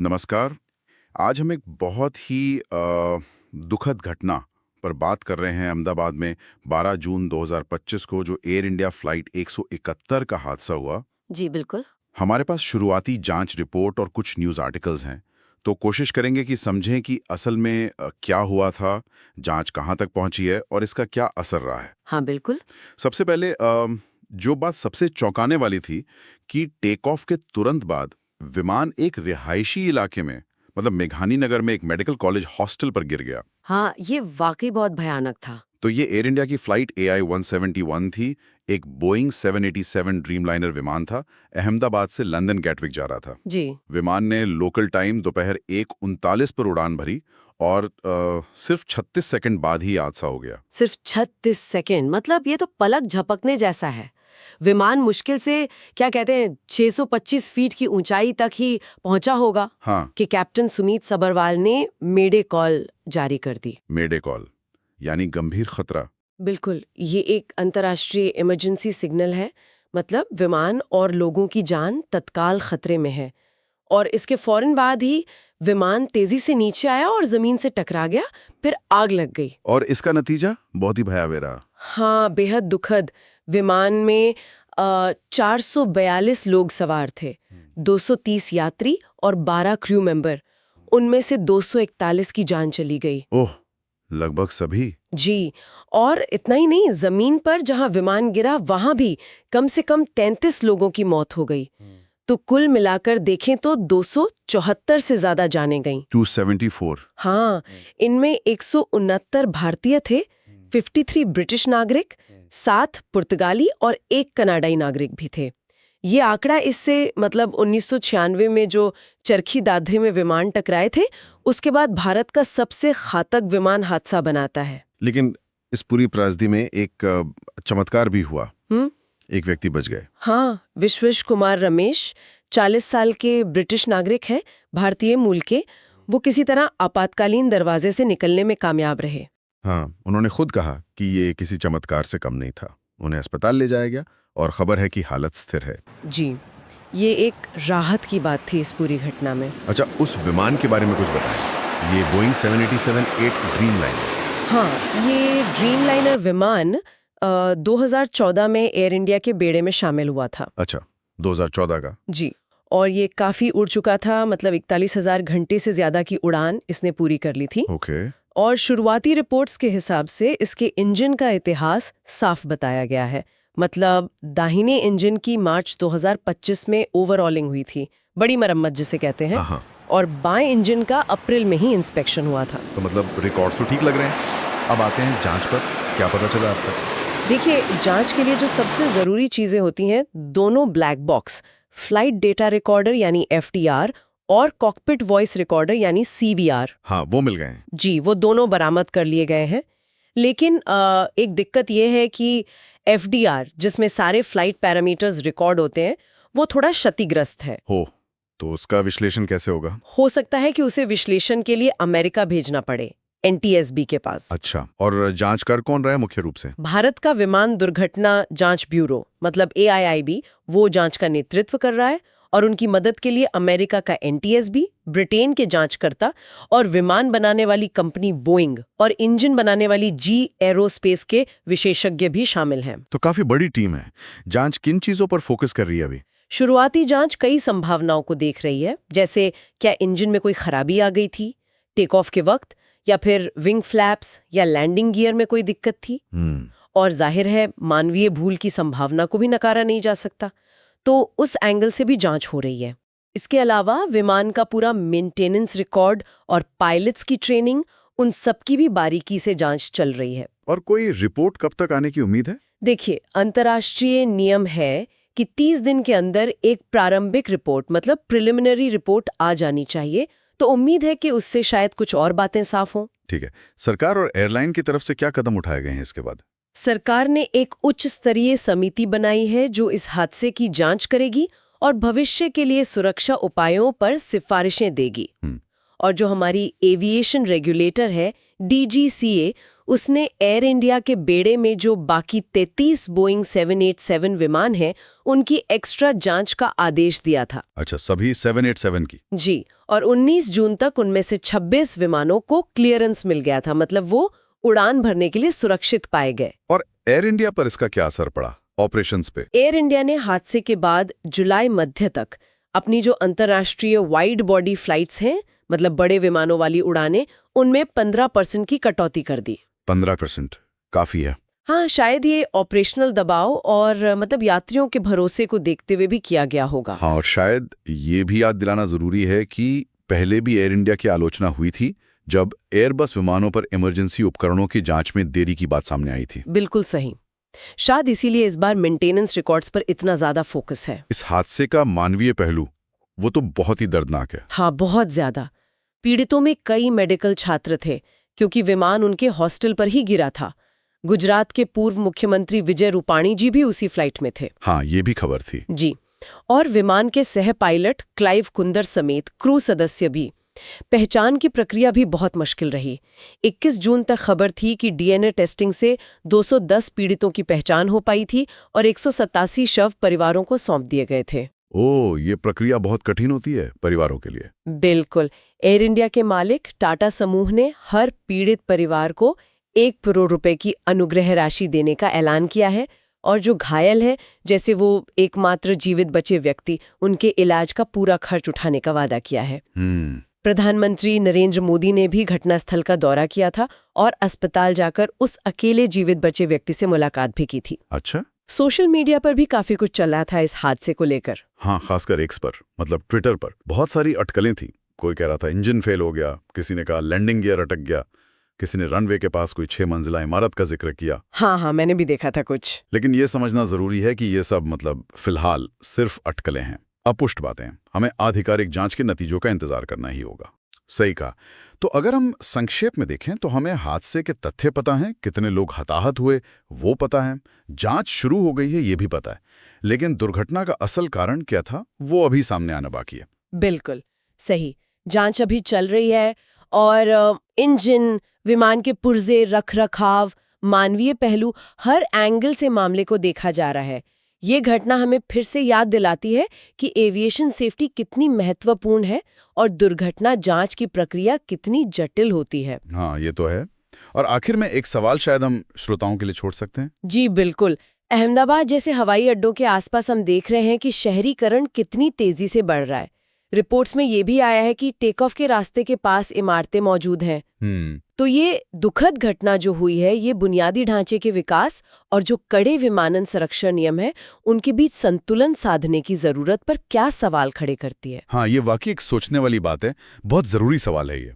नमस्कार। आज हम एक बहुत ही दुखद घटना पर बात कर रहे हैं। अहमदाबाद में 12 जून 2025 को जो एयर इंडिया फ्लाइट 171 का हादसा हुआ। जी बिल्कुल। हमारे पास शुरुआती जांच रिपोर्ट और कुछ न्यूज़ आर्टिकल्स हैं, तो कोशिश करेंगे कि समझें कि असल में क्या हुआ था, जांच कहाँ तक पहुंची है और इसका क्या असर रहा है। हाँ बिल्कुल। सबसे पहले जो बात सबसे चौंकाने वाली थी कि टेक ऑफ के तुरंत बाद विमान एक रिहायशी इलाके में, मतलब मेघानी नगर में एक मेडिकल कॉलेज हॉस्टल पर गिर गया। हाँ, ये वाकई बहुत भयानक था। तो ये एयर इंडिया की फ्लाइट AI-171 थी, एक बोइंग 787 ड्रीमलाइनर विमान था, अहमदाबाद से लंदन गैटविक जा रहा था। जी। विमान ने लोकल टाइम दोपहर 1:39 पर उड़ान भरी और सिर्फ 36 सेकंड बाद ही हादसा हो गया। सिर्फ 36 सेकेंड, मतलब ये तो पलक झपकने जैसा है। विमान मुश्किल से क्या कहते हैं 625 फीट की ऊंचाई तक ही पहुंचा होगा हाँ, कि कैप्टन सुमीत सबरवाल ने मेडे कॉल जारी कर दी। मेडे कॉल यानी गंभीर खतरा। बिल्कुल, ये एक अंतर्राष्ट्रीय इमरजेंसी सिग्नल है। मतलब विमान और लोगों की जान तत्काल खतरे में है। और इसके फौरन बाद ही विमान तेजी से नीचे आया और जमीन से टकरा गया, फिर आग लग गई। और इसका नतीजा बहुत ही भयावह रहा। हाँ, बेहद दुखद। विमान में 442 लोग सवार थे, 230 यात्री और 12 क्रू मेंबर। उनमें से 241 की जान चली गई। ओह, लगभग सभी। जी, और इतना ही नहीं, जमीन पर जहां विमान गिरा वहां भी कम से कम 33 लोगों की मौत हो गई। तो कुल मिलाकर देखें तो 274 से ज्यादा जानें गईं। 274। हाँ, इनमें 169 भारतीय थे, 53 ब्रिटिश नागरिक, 7 पुर्तगाली और 1 कनाडाई नागरिक भी थे। ये आंकड़ा इससे मतलब 1996 में जो चरखी दादरी में विमान टकराए थे, उसके बाद भारत का सबसे घातक विमान हादसा बनाता है। लेकिन इस पूरी त्रासदी में एक चमत्कार भी हुआ। हम्म। एक व्यक्ति बच गए। हाँ, विश्वेश कुमार रमेश 40 साल के ब्रिटिश नागरिक हैं, भारतीय मूल के। वो किसी तरह आपातकालीन दरवाजे से निकलने में कामयाब रहे। हाँ, उन्होंने खुद कहा कि ये किसी चमत्कार से कम नहीं था। उन्हें अस्पताल ले जाया गया और खबर है कि हालत स्थिर है। जी, ये एक राहत की बात थी इस पूरी घटना में। अच्छा, उस विमान के बारे में कुछ बताएं। ये बोइंग 787-8 ड्रीमलाइनर। हाँ, ये ड्रीमलाइनर विमान 2014 में एयर इंडिया के बेड़े में शामिल हुआ था। अच्छा, 2014 का। जी, और ये काफ़ी उड़ चुका था, मतलब 41,000 घंटे से ज़्यादा की उड़ान इसने पूरी कर ली थी। ओके। और शुरुआती रिपोर्ट्स के हिसाब से इसके इंजन का इतिहास साफ बताया गया है। मतलब दाहिने इंजन की मार्च 2025 में ओवरऑलिंग हुई थी, बड़ी मरम्मत जिसे कहते हैं। हाँ, और बाएं इंजन का अप्रैल में ही इंस्पेक्शन हुआ था। तो मतलब रिकॉर्ड्स तो ठीक लग रहे हैं। अब आते हैं जांच पर। क्या पता चला अब तक? देखिए, जांच के लिए जो सबसे ज़रूरी चीज़ें होती हैं, दोनों black box, flight data recorder यानी FDR और कॉकपिट वॉइस रिकॉर्डर यानी CVR। हाँ, वो मिल गए हैं। जी, वो दोनों बरामद कर लिए गए हैं। लेकिन एक दिक्कत ये है कि FDR, जिसमें सारे फ्लाइट पैरामीटर्स रिकॉर्ड होते हैं, वो थोड़ा क्षतिग्रस्त है। तो उसका विश्लेषण कैसे होगा? हो सकता है कि उसे विश्लेषण के लिए अमेरिका भेजना पड़े, NTSB के पास। अच्छा, और जांचकार कौन रहा है मुख्य रूप से? भारत का विमान दुर्घटना जांच ब्यूरो मतलब AIIB वो जांच का नेतृत्व कर रहा है, और उनकी मदद के लिए अमेरिका का NTSB, ब्रिटेन के जांचकर्ता और विमान बनाने वाली कंपनी बोइंग और इंजन बनाने वाली G एरोस्पेस के विशेषज्ञ भी शामिल हैं। तो काफी बड़ी टीम है। जांच किन चीजों पर फोकस कर रही है अभी? शुरुआती जांच कई संभावनाओं को देख रही है, जैसे क्या इंजन में कोई खराबी आ गई थी टेक ऑफ के वक्त, या फिर विंग फ्लैप्स या लैंडिंग गियर में कोई दिक्कत थी। और जाहिर है मानवीय भूल की संभावना को भी नकारा नहीं जा सकता, तो उस एंगल से भी जांच हो रही है। इसके अलावा विमान का पूरा मेंटेनेंस रिकॉर्ड और पायलट्स की ट्रेनिंग, उन सब की भी बारीकी से जांच चल रही है। और कोई रिपोर्ट कब तक आने की उम्मीद है? देखिए, अंतर्राष्ट्रीय नियम है कि 30 दिन के अंदर एक प्रारंभिक रिपोर्ट मतलब प्रिलिमिनरी रिपोर्ट आ जानी चाहिए, तो उम्मीद है कि उससे शायद कुछ और बातें साफ हों। ठीक है। सरकार और एयरलाइन की तरफ से क्या कदम उठाए गए हैं इसके बाद? सरकार ने एक उच्च स्तरीय समिति बनाई है जो इस हादसे की जांच करेगी और भविष्य के लिए सुरक्षा उपायों पर सिफारिशें देगी। और जो हमारी एविएशन रेगुलेटर है DGCA, उसने एयर इंडिया के बेड़े में जो बाकी 33 बोइंग 787 विमान हैं, उनकी एक्स्ट्रा जांच का आदेश दिया था। अच्छा, सभी 787 की? जी, और 19 जून तक उनमें से 26 विमानों को क्लियरेंस मिल गया था, मतलब वो उड़ान भरने के लिए सुरक्षित पाए गए। और एयर इंडिया पर इसका क्या असर पड़ा ऑपरेशंस पे? एयर इंडिया ने हादसे के बाद जुलाई मध्य तक अपनी जो अंतर्राष्ट्रीय वाइड बॉडी फ्लाइट्स हैं, मतलब बड़े विमानों वाली उड़ानें, उनमें 15% की कटौती कर दी। 15% काफी है। हाँ, शायद ये ऑपरेशनल दबाव और मतलब यात्रियों के भरोसे को देखते हुए भी किया गया होगा। हाँ, और शायद ये भी याद दिलाना जरूरी है कि पहले भी एयर इंडिया की आलोचना हुई थी जब एयरबस विमानों पर इमरजेंसी उपकरणों की जांच में देरी की बात सामने आई थी। बिल्कुल सही। शायद इसीलिए इस बार मेंटेनेंस रिकॉर्ड्स पर इतना ज्यादा फोकस है। इस हादसे का मानवीय पहलू वो तो बहुत ही दर्दनाक है। हाँ, बहुत ज्यादा। पीड़ितों में कई मेडिकल छात्र थे क्योंकि विमान उनके हॉस्टल पर ही गिरा था। गुजरात के पूर्व मुख्यमंत्री विजय रूपाणी जी भी उसी फ्लाइट में थे। हाँ, ये भी खबर थी। जी, और विमान के सह पायलट क्लाइव कुंदर समेत क्रू सदस्य भी। पहचान की प्रक्रिया भी बहुत मुश्किल रही। 21 जून तक खबर थी कि डीएनए टेस्टिंग से 210 पीड़ितों की पहचान हो पाई थी और 187 शव परिवारों को सौंप दिए गए थे। ओह, ये प्रक्रिया बहुत कठिन होती है परिवारों के लिए। बिल्कुल। एयर इंडिया के मालिक टाटा समूह ने हर पीड़ित परिवार को 1 करोड़ रुपए की अनुग्रह राशि देने का ऐलान किया है, और जो घायल हैं, जैसे वो एकमात्र जीवित बचे व्यक्ति, उनके इलाज का पूरा खर्च उठाने का वादा किया है। प्रधानमंत्री नरेंद्र मोदी ने भी घटनास्थल का दौरा किया था और अस्पताल जाकर उस अकेले जीवित बचे व्यक्ति से मुलाकात भी की थी। अच्छा। सोशल मीडिया पर भी काफी कुछ चल रहा था इस हादसे को लेकर। हाँ, खासकर एक्स पर, मतलब ट्विटर पर बहुत सारी अटकलें थी। कोई कह रहा था इंजन फेल हो गया, किसी ने कहा लैंडिंग गियर अटक गया, किसी ने रनवे के पास कोई 6 मंजिला इमारत का जिक्र किया। हाँ, मैंने भी देखा था कुछ। लेकिन ये समझना जरूरी है कि ये सब मतलब फिलहाल सिर्फ अटकलें हैं, अपुष्ट बातें। हमें आधिकारिक जांच के नतीजों का इंतजार करना ही होगा। सही कहा। तो अगर हम संक्षेप में देखें तो हमें हादसे के तथ्य पता हैं, कितने लोग हताहत हुए वो पता है, जांच शुरू हो गई है ये भी पता है, लेकिन दुर्घटना का असल कारण क्या था वो अभी सामने आना बाकी है। बिल्कुल सही। जांच अभी चल रही है और इंजन, विमान के पुर्जे, रखरखाव, मानवीय पहलू, हर एंगल से मामले को देखा जा रहा है। ये घटना हमें फिर से याद दिलाती है कि एविएशन सेफ्टी कितनी महत्वपूर्ण है और दुर्घटना जांच की प्रक्रिया कितनी जटिल होती है। हाँ, ये तो है। और आखिर में एक सवाल शायद हम श्रोताओं के लिए छोड़ सकते हैं। जी बिल्कुल। अहमदाबाद जैसे हवाई अड्डों के आसपास हम देख रहे हैं कि शहरीकरण कितनी तेजी से बढ़ रहा है। रिपोर्ट्स में ये भी आया है कि टेक ऑफ के रास्ते के पास इमारतें मौजूद हैं। तो ये दुखद घटना जो हुई है, ये बुनियादी ढांचे के विकास और जो कड़े विमानन संरक्षण नियम है, उनके बीच संतुलन साधने की जरूरत पर क्या सवाल खड़े करती है। हाँ, ये वाकई एक सोचने वाली बात है, बहुत जरूरी सवाल है ये।